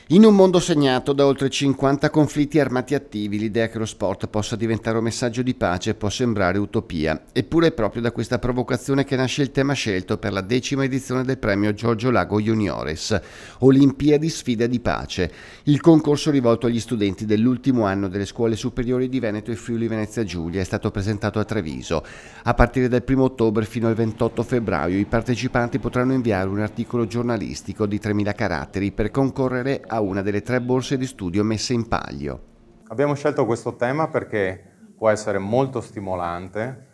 In un mondo segnato da oltre 50 conflitti armati attivi, l'idea che lo sport possa diventare un messaggio di pace può sembrare utopia. Eppure è proprio da questa provocazione che nasce il tema scelto per la 10ª edizione del premio Giorgio Lago Juniores, Olimpiadi Sfida di Pace, il concorso rivolto agli studenti dell'ultimo anno delle scuole superiori di Veneto e Friuli Venezia Giulia è stato presentato a Treviso. A partire dal 1° ottobre fino al 28 febbraio i partecipanti potranno inviare un articolo giornalistico di 3.000 caratteri per concorrere a una delle 3 borse di studio messe in palio. Abbiamo scelto questo tema perché può essere molto stimolante.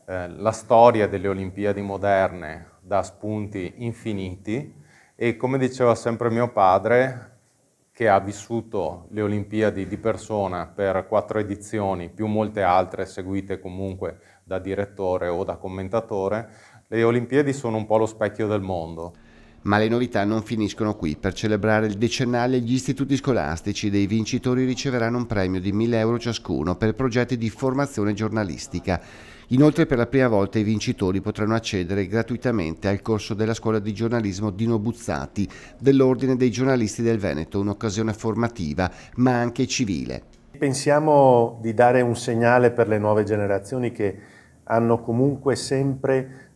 La storia delle Olimpiadi moderne dà spunti infiniti e, come diceva sempre mio padre, che ha vissuto le Olimpiadi di persona per 4 edizioni, più molte altre seguite comunque da direttore o da commentatore, le Olimpiadi sono un po' lo specchio del mondo. Ma le novità non finiscono qui. Per celebrare il decennale gli istituti scolastici dei vincitori riceveranno un premio di 1.000 euro ciascuno per progetti di formazione giornalistica. Inoltre per la prima volta i vincitori potranno accedere gratuitamente al corso della scuola di giornalismo Dino Buzzati dell'Ordine dei giornalisti del Veneto, un'occasione formativa ma anche civile. Pensiamo di dare un segnale per le nuove generazioni che hanno comunque sempre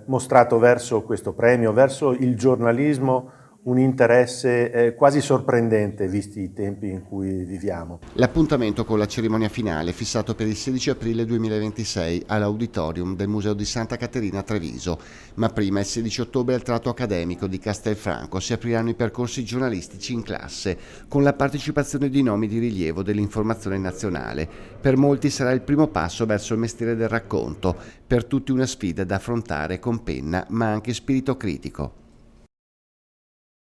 mostrato verso questo premio, verso il giornalismo, un interesse quasi sorprendente visti i tempi in cui viviamo. L'appuntamento con la cerimonia finale è fissato per il 16 aprile 2026 all'Auditorium del Museo di Santa Caterina a Treviso, ma prima il 16 ottobre al tratto accademico di Castelfranco si apriranno i percorsi giornalistici in classe, con la partecipazione di nomi di rilievo dell'informazione nazionale. Per molti sarà il primo passo verso il mestiere del racconto, per tutti una sfida da affrontare con penna ma anche spirito critico.